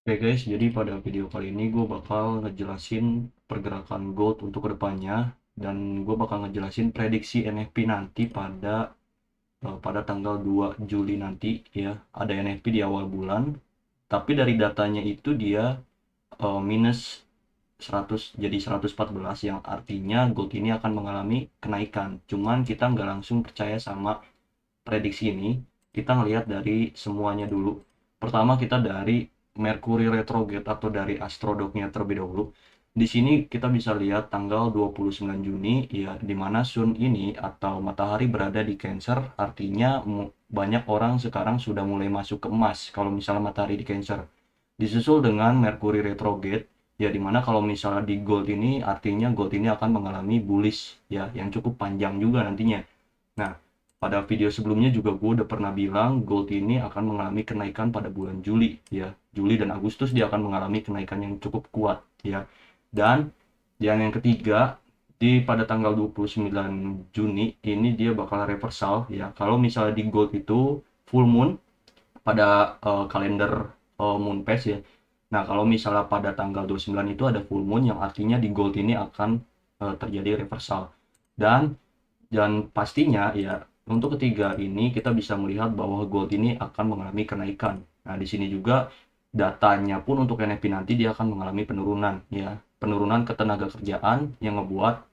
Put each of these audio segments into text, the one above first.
Oke guys, jadi pada video kali ini gue bakal ngejelasin pergerakan gold untuk kedepannya, dan gue bakal ngejelasin prediksi NFP nanti pada tanggal 2 Juli nanti ya. Ada NFP di awal bulan, tapi dari datanya itu dia minus 100 jadi 114, yang artinya gold ini akan mengalami kenaikan. Cuman kita nggak langsung percaya sama prediksi ini, kita ngelihat dari semuanya dulu. Pertama kita dari Mercury retrograde atau dari astrodognya terlebih dahulu. Di sini kita bisa lihat tanggal 29 Juni ya, di mana Sun ini atau matahari berada di Cancer, artinya banyak orang sekarang sudah mulai masuk ke emas kalau misalnya matahari di Cancer. Disusul dengan Mercury retrograde ya, dimana kalau misalnya di gold ini artinya gold ini akan mengalami bullish ya, yang cukup panjang juga nantinya. Nah, pada video sebelumnya juga gue udah pernah bilang gold ini akan mengalami kenaikan pada bulan Juli ya. Juli dan Agustus dia akan mengalami kenaikan yang cukup kuat ya. Dan yang ketiga, pada tanggal 29 Juni ini dia bakal reversal ya. Kalau misalnya di gold itu full moon pada kalender moon phase ya. Nah, kalau misalnya pada tanggal 29 itu ada full moon, yang artinya di gold ini akan terjadi reversal. Dan pastinya ya, untuk ketiga ini kita bisa melihat bahwa gold ini akan mengalami kenaikan. Nah, di sini juga datanya pun untuk NFP nanti dia akan mengalami penurunan ya. Penurunan ketenaga kerjaan yang ngebuat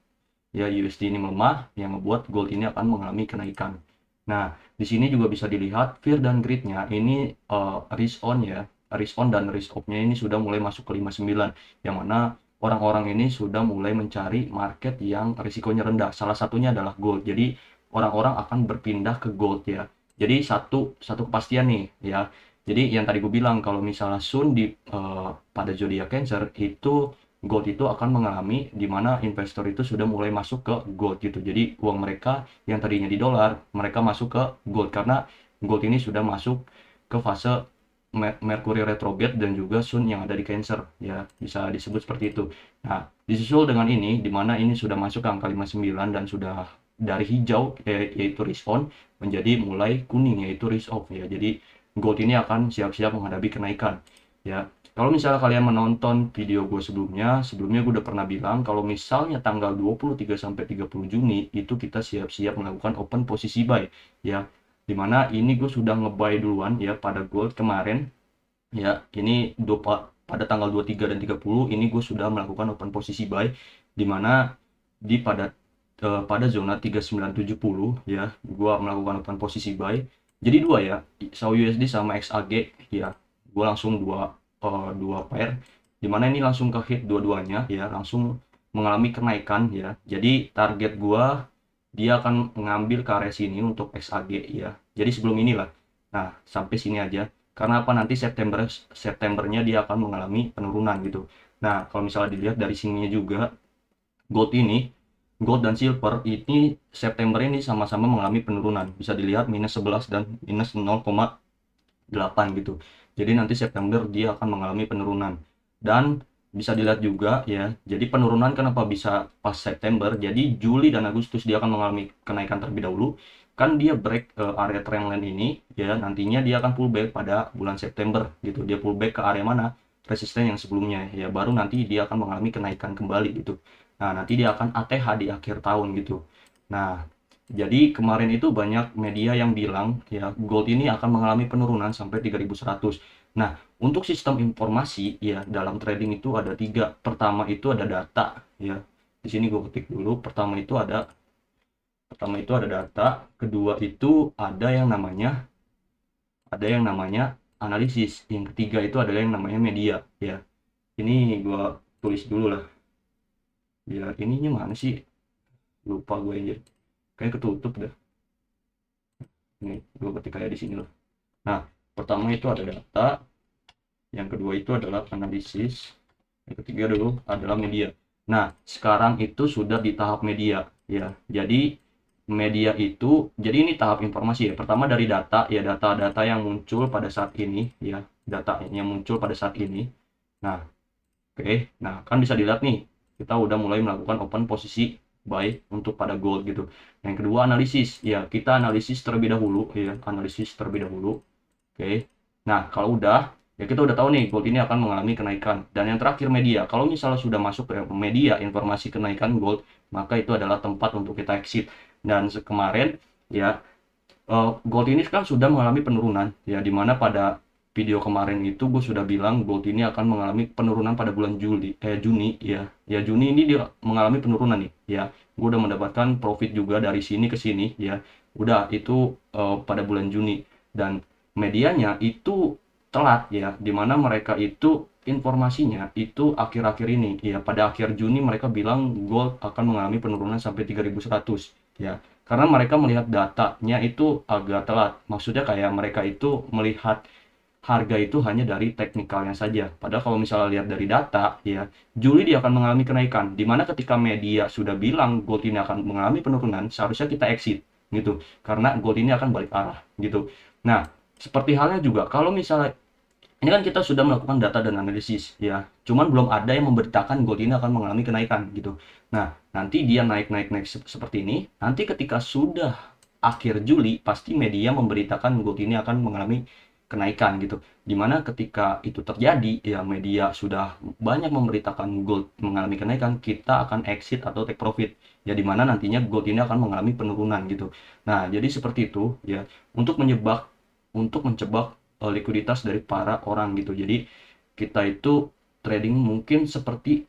ya USD ini melemah, yang ngebuat gold ini akan mengalami kenaikan. Nah, di sini juga bisa dilihat fear dan greed-nya ini risk on ya. Risk on dan risk off-nya ini sudah mulai masuk ke 59, yang mana orang-orang ini sudah mulai mencari market yang risikonya rendah. Salah satunya adalah gold. Jadi orang-orang akan berpindah ke gold ya. Jadi satu kepastian nih ya. Jadi yang tadi gue bilang, kalau misalnya Sun pada zodiak Cancer itu, gold itu akan mengalami di mana investor itu sudah mulai masuk ke gold gitu. Jadi uang mereka yang tadinya di dolar, mereka masuk ke gold karena gold ini sudah masuk ke fase Mercury retrograde dan juga Sun yang ada di Cancer ya, bisa disebut seperti itu. Nah, disusul dengan ini di mana ini sudah masuk ke angka 59 dan sudah dari hijau yaitu risk on menjadi mulai kuning yaitu risk off ya. Jadi gold ini akan siap-siap menghadapi kenaikan ya. Kalau misalnya kalian menonton video gue sebelumnya gue udah pernah bilang kalau misalnya tanggal 23 sampai 30 Juni itu kita siap-siap melakukan open posisi buy ya. Dimana ini gue sudah nge-buy duluan ya pada gold kemarin ya. Ini pada tanggal 23 dan 30 ini gue sudah melakukan open posisi buy, dimana di pada zona 3970 ya, gue melakukan open posisi buy. Jadi dua ya, SAUUSD sama XAG ya, gue langsung dua pair, dimana ini langsung ke hit dua-duanya ya, langsung mengalami kenaikan ya. Jadi target gue dia akan mengambil ke area sini untuk XAG ya. Jadi sebelum inilah. Nah, sampai sini aja. Karena apa, nanti Septembernya dia akan mengalami penurunan gitu. Nah, kalau misalnya dilihat dari sininya juga, gold ini, gold dan silver ini September ini sama-sama mengalami penurunan. Bisa dilihat minus 11 dan minus 0,8 gitu. Jadi nanti September dia akan mengalami penurunan. Dan bisa dilihat juga ya, jadi penurunan kenapa bisa pas September, jadi Juli dan Agustus dia akan mengalami kenaikan terlebih dahulu. Kan dia break area trendline ini ya, nantinya dia akan pullback pada bulan September gitu. Dia pullback ke area mana? Resisten yang sebelumnya ya, baru nanti dia akan mengalami kenaikan kembali gitu. Nah, nanti dia akan ATH di akhir tahun gitu. Nah, jadi kemarin itu banyak media yang bilang ya gold ini akan mengalami penurunan sampai 3100. Nah, untuk sistem informasi ya dalam trading itu ada tiga. Pertama itu ada data ya. Di sini gue ketik dulu. Pertama itu ada data. Kedua itu ada yang namanya analisis. Yang ketiga itu adalah yang namanya media ya. Ini gue tulis dulu lah. Ya, ininya mana sih? Lupa gue aja. Kayak ketutup dah. Ini gue ketik kayak di sini loh. Nah, pertama itu ada data, yang kedua itu adalah analisis, yang ketiga dulu adalah media. Nah, sekarang itu sudah di tahap media ya. Jadi media itu, jadi ini tahap informasi ya. Pertama dari data ya, data-data yang muncul pada saat ini ya, data yang muncul pada saat ini. Nah, oke. Nah, kan bisa dilihat nih, kita udah mulai melakukan open posisi buy untuk pada gold gitu. Yang kedua analisis ya, kita analisis terlebih dahulu ya, analisis terlebih dahulu. Oke. Nah, kalau udah Ya kita udah tahu nih gold ini akan mengalami kenaikan. Dan yang terakhir media. Kalau misalnya sudah masuk ke media informasi kenaikan gold, maka itu adalah tempat untuk kita exit. Dan kemarin ya gold ini kan sudah mengalami penurunan ya, dimana pada video kemarin itu gue sudah bilang gold ini akan mengalami penurunan pada bulan Juni ya Juni ini dia mengalami penurunan nih ya. Gue udah mendapatkan profit juga dari sini ke sini ya, udah itu pada bulan Juni. Dan medianya itu telat ya, dimana mereka itu informasinya itu akhir-akhir ini ya, pada akhir Juni mereka bilang gold akan mengalami penurunan sampai 3.100 ya, karena mereka melihat datanya itu agak telat. Maksudnya kayak mereka itu melihat harga itu hanya dari teknikalnya saja. Padahal kalau misalnya lihat dari data, ya, Juli dia akan mengalami kenaikan. Dimana ketika media sudah bilang gold ini akan mengalami penurunan, seharusnya kita exit, gitu. Karena gold ini akan balik arah, gitu. Nah, seperti halnya juga, kalau misalnya ini kan kita sudah melakukan data dan analisis ya, cuman belum ada yang memberitakan gold ini akan mengalami kenaikan gitu. Nah, nanti dia naik seperti ini, nanti ketika sudah akhir Juli pasti media memberitakan gold ini akan mengalami kenaikan gitu. Dimana ketika itu terjadi ya, media sudah banyak memberitakan gold mengalami kenaikan, kita akan exit atau take profit ya, dimana nantinya gold ini akan mengalami penurunan gitu. Nah, jadi seperti itu ya, untuk mencebak likuiditas dari para orang gitu. Jadi kita itu trading mungkin seperti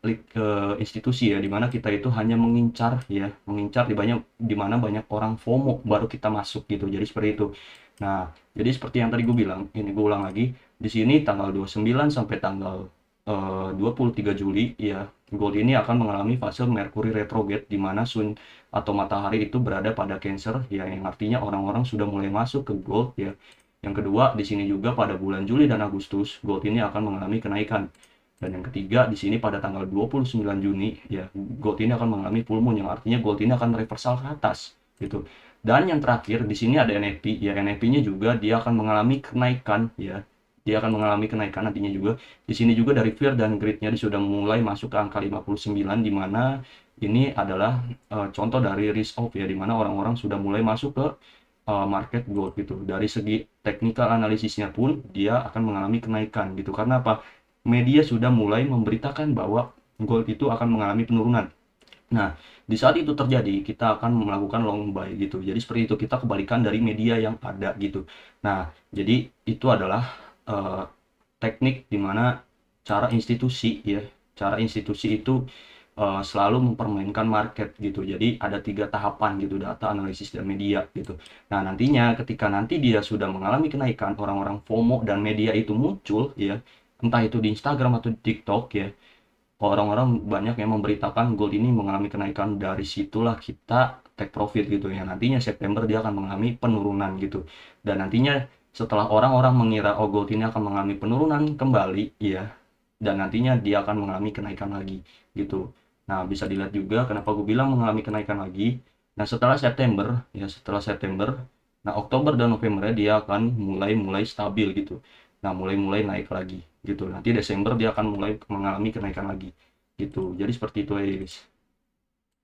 institusi ya, dimana kita itu hanya mengincar di mana banyak orang FOMO baru kita masuk gitu. Jadi seperti itu. Nah, jadi seperti yang tadi gue bilang, ini gue ulang lagi, di sini tanggal 29 sampai tanggal 23 Juli ya, gold ini akan mengalami fase Mercury retrograde, di mana sun atau matahari itu berada pada Cancer ya, yang artinya orang-orang sudah mulai masuk ke gold ya. Yang kedua, di sini juga pada bulan Juli dan Agustus, gold ini akan mengalami kenaikan. Dan yang ketiga, di sini pada tanggal 29 Juni, ya, gold ini akan mengalami full moon, yang artinya gold ini akan reversal ke atas, gitu. Dan yang terakhir, di sini ada NFP, ya, NFP-nya juga dia akan mengalami kenaikan, ya. Dia akan mengalami kenaikan nantinya juga. Di sini juga dari fear dan greed-nya sudah mulai masuk ke angka 59, di mana ini adalah contoh dari risk off, ya, di mana orang-orang sudah mulai masuk ke market gold gitu. Dari segi technical analisisnya pun dia akan mengalami kenaikan gitu. Karena apa? Media sudah mulai memberitakan bahwa gold itu akan mengalami penurunan. Nah, di saat itu terjadi, kita akan melakukan long buy gitu. Jadi seperti itu, kita kebalikan dari media yang ada gitu. Nah, jadi itu adalah teknik dimana cara institusi ya, cara institusi itu selalu mempermainkan market gitu. Jadi ada 3 tahapan gitu, data, analisis, dan media gitu. Nah, nantinya ketika nanti dia sudah mengalami kenaikan, orang-orang FOMO dan media itu muncul ya, entah itu di Instagram atau di TikTok ya, orang-orang banyak yang memberitakan gold ini mengalami kenaikan, dari situlah kita take profit gitu ya. Nantinya September dia akan mengalami penurunan gitu. Dan nantinya setelah orang-orang mengira oh gold ini akan mengalami penurunan kembali ya, dan nantinya dia akan mengalami kenaikan lagi gitu. Nah, bisa dilihat juga kenapa gue bilang mengalami kenaikan lagi. Nah, setelah September, nah Oktober dan November dia akan mulai stabil gitu. Nah, mulai naik lagi gitu. Nanti Desember dia akan mulai mengalami kenaikan lagi gitu. Jadi seperti itu ya, guys.